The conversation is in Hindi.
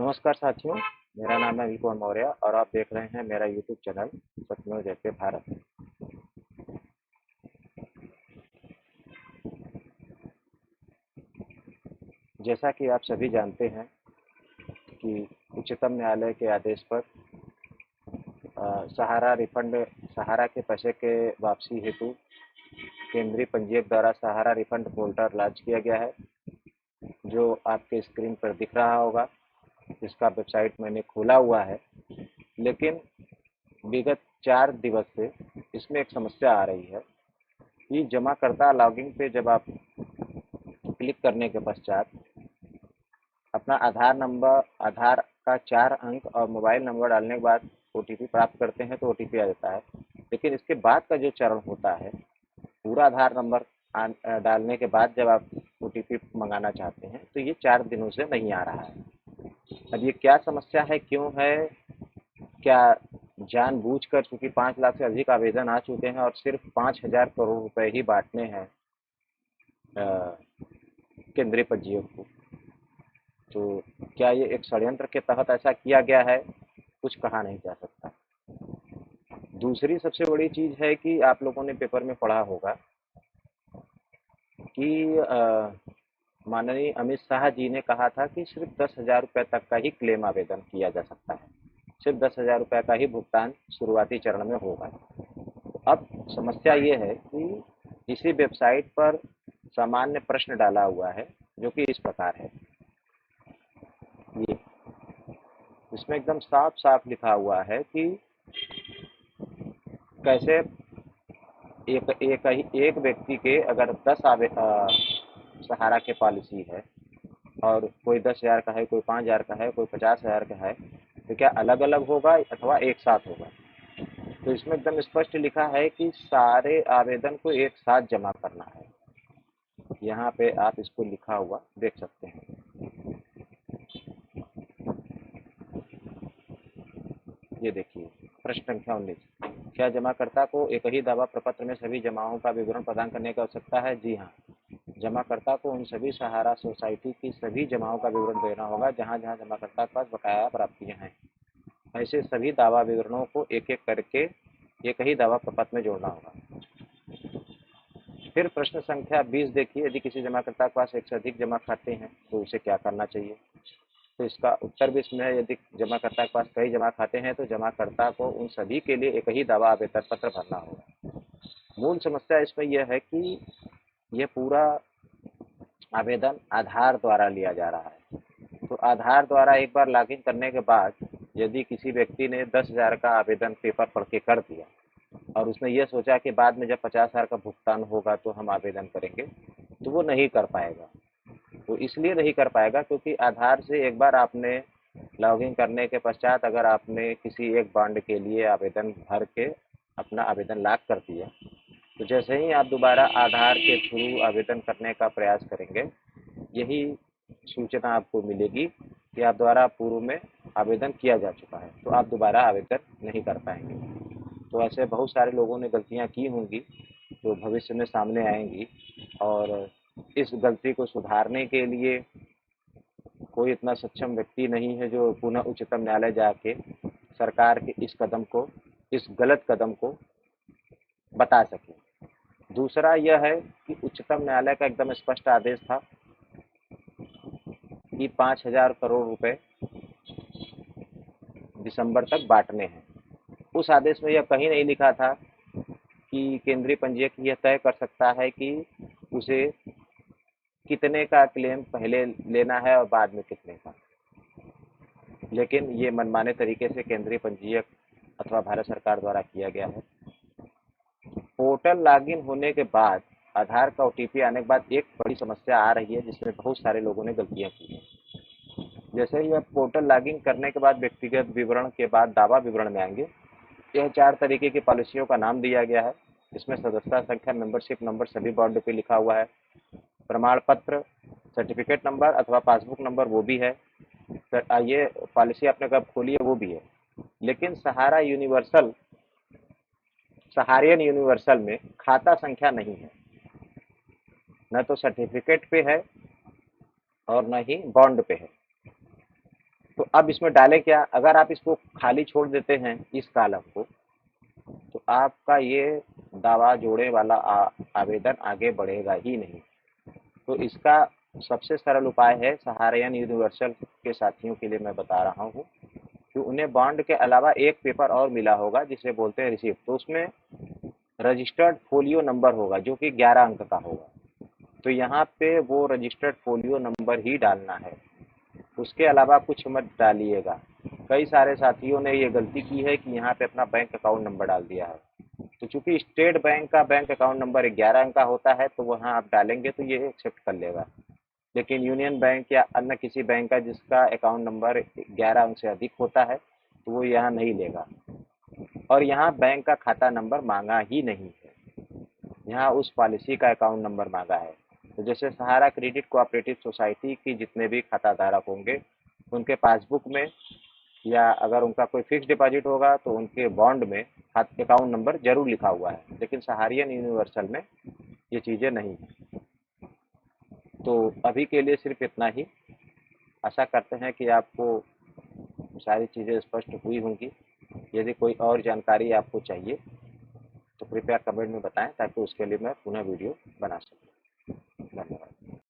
नमस्कार साथियों, मेरा नाम है विपुल मौर्य और आप देख रहे हैं मेरा यूट्यूब चैनल सत्यमेव जयते भारत। जैसा कि आप सभी जानते हैं कि उच्चतम न्यायालय के आदेश पर सहारा के पैसे के वापसी हेतु केंद्रीय पंजीयक द्वारा सहारा रिफंड पोर्टल लॉन्च किया गया है, जो आपके स्क्रीन पर दिख रहा होगा। इसका वेबसाइट मैंने खोला हुआ है, लेकिन विगत 4 दिवस से इसमें एक समस्या आ रही है कि जमाकर्ता लॉगिन पे जब आप क्लिक करने के पश्चात अपना आधार का 4 अंक और मोबाइल नंबर डालने के बाद ओटीपी प्राप्त करते हैं तो ओटीपी आ जाता है। लेकिन इसके बाद का जो चरण होता है, पूरा आधार नंबर डालने के बाद जब आप ओटीपी मंगाना चाहते हैं तो ये 4 दिनों से नहीं आ रहा है। अब ये क्या समस्या है, क्यों है, क्या जानबूझकर, चूंकि 5 लाख से अधिक आवेदन आ चुके हैं और सिर्फ 5,000 करोड़ रुपए ही बांटने हैं केंद्रीय पंजीयक को, तो क्या ये एक षड्यंत्र के तहत ऐसा किया गया है? कुछ कहा नहीं जा सकता। दूसरी सबसे बड़ी चीज है कि आप लोगों ने पेपर में पढ़ा होगा कि माननीय अमित शाह जी ने कहा था कि सिर्फ 10,000 रुपये तक का ही क्लेम आवेदन किया जा सकता है, सिर्फ 10,000 रुपये का ही भुगतान शुरुआती चरण में होगा। तो अब समस्या ये है कि इसी वेबसाइट पर सामान्य प्रश्न डाला हुआ है, जो कि इस प्रकार है। ये इसमें एकदम साफ साफ लिखा हुआ है कि कैसे एक व्यक्ति के अगर 10 सहारा के पॉलिसी है और कोई 10,000 का है, कोई 5,000 का है, कोई 50,000 का है, तो क्या अलग अलग होगा अथवा एक साथ होगा? तो इसमें एकदम स्पष्ट लिखा है कि सारे आवेदन को एक साथ जमा करना है। यहाँ पे आप इसको लिखा हुआ देख सकते हैं। ये देखिए, प्रश्न संख्या 19, क्या जमाकर्ता को एक ही दावा प्रपत्र में सभी जमाओं का विवरण प्रदान करने की आवश्यकता है? जी हाँ, जमाकर्ता को उन सभी सहारा सोसाइटी की सभी जमाओं का विवरण देना होगा जहां जहां जमाकर्ता के पास बकाया प्राप्तियां हैं। ऐसे सभी दावा विवरणों को एक एक करके एक ही दावा प्रपत्र में जोड़ना होगा। फिर प्रश्न संख्या 20 देखिए, यदि किसी जमाकर्ता के पास एक से अधिक जमा खाते हैं तो उसे क्या करना चाहिए? तो इसका उत्तर भी इसमें है, यदि जमाकर्ता के पास कई जमा खाते हैं तो जमाकर्ता को उन सभी के लिए एक ही दावा आवेदन पत्र भरना होगा। मूल समस्या इसमें यह है कि यह पूरा आवेदन आधार द्वारा लिया जा रहा है। तो आधार द्वारा एक बार लॉगिन करने के बाद यदि किसी व्यक्ति ने 10,000 का आवेदन पेपर पढ़ के कर दिया और उसने ये सोचा कि बाद में जब 50,000 का भुगतान होगा तो हम आवेदन करेंगे, तो वो नहीं कर पाएगा। वो इसलिए नहीं कर पाएगा क्योंकि आधार से एक बार आपने लॉगिन करने के पश्चात अगर आपने किसी एक बॉन्ड के लिए आवेदन भर के अपना आवेदन लॉक कर दिया, तो जैसे ही आप दोबारा आधार के थ्रू आवेदन करने का प्रयास करेंगे, यही सूचना आपको मिलेगी कि आप द्वारा पूर्व में आवेदन किया जा चुका है, तो आप दोबारा आवेदन नहीं कर पाएंगे। तो ऐसे बहुत सारे लोगों ने गलतियां की होंगी जो भविष्य में सामने आएंगी, और इस गलती को सुधारने के लिए कोई इतना सक्षम व्यक्ति नहीं है जो पुनः उच्चतम न्यायालय जाके सरकार के इस गलत कदम को बता सके। दूसरा यह है कि उच्चतम न्यायालय का एकदम स्पष्ट आदेश था कि 5,000 करोड़ रुपए दिसंबर तक बांटने हैं। उस आदेश में यह कहीं नहीं लिखा था कि केंद्रीय पंजीयक यह तय कर सकता है कि उसे कितने का क्लेम पहले लेना है और बाद में कितने का। लेकिन ये मनमाने तरीके से केंद्रीय पंजीयक अथवा भारत सरकार द्वारा किया गया है। पोर्टल लॉगिन होने के बाद आधार का ओटीपी आने के बाद एक बड़ी समस्या आ रही है जिसमें बहुत सारे लोगों ने गलतियां की हैं। जैसे ही आप पोर्टल लॉगिन करने के बाद व्यक्तिगत विवरण के बाद दावा विवरण में आएंगे, यह 4 तरीके की पॉलिसियों का नाम दिया गया है। इसमें सदस्यता संख्या, मेंबरशिप नंबर सभी बॉन्ड पे लिखा हुआ है, प्रमाण पत्र, सर्टिफिकेट नंबर अथवा पासबुक नंबर वो भी है, ये पॉलिसी आपने कब खोली है वो भी है। लेकिन सहारियन यूनिवर्सल में खाता संख्या नहीं है, न तो सर्टिफिकेट पे है और न ही बॉन्ड पे है। तो अब इसमें डालें क्या, अगर आप इसको खाली छोड़ देते हैं इस कॉलम को, तो आपका ये दावा जोड़े वाला आवेदन आगे बढ़ेगा ही नहीं। तो इसका सबसे सरल उपाय है, सहारियन यूनिवर्सल के साथियों के लिए मैं बता रहा हूँ कि उन्हें बॉन्ड के अलावा एक पेपर और मिला होगा जिसे बोलते हैं रिसिप्ट। तो उसमें रजिस्टर्ड फोलियो नंबर होगा जो कि 11 अंक का होगा। तो यहाँ पे वो रजिस्टर्ड फोलियो नंबर ही डालना है, उसके अलावा कुछ मत डालिएगा। कई सारे साथियों ने ये गलती की है कि यहाँ पे अपना बैंक अकाउंट नंबर डाल दिया है। तो चूंकि स्टेट बैंक का बैंक अकाउंट नंबर 11 अंक का होता है तो वहाँ आप डालेंगे तो ये एक्सेप्ट कर लेगा, लेकिन यूनियन बैंक या अन्य किसी बैंक का जिसका अकाउंट नंबर 11 अंक से अधिक होता है तो वो यहाँ नहीं लेगा। और यहाँ बैंक का खाता नंबर मांगा ही नहीं है, यहाँ उस पॉलिसी का अकाउंट नंबर मांगा है। तो जैसे सहारा क्रेडिट कोऑपरेटिव सोसाइटी की जितने भी खाता धारक होंगे उनके पासबुक में, या अगर उनका कोई फिक्स डिपॉजिट होगा तो उनके बॉन्ड में अकाउंट नंबर जरूर लिखा हुआ है, लेकिन सहारियन यूनिवर्सल में ये चीज़ें नहीं हैं। तो अभी के लिए सिर्फ इतना ही। आशा करते हैं कि आपको सारी चीज़ें स्पष्ट हुई होंगी। यदि कोई और जानकारी आपको चाहिए तो कृपया कमेंट में बताएं ताकि उसके लिए मैं पुनः वीडियो बना सकूं। धन्यवाद।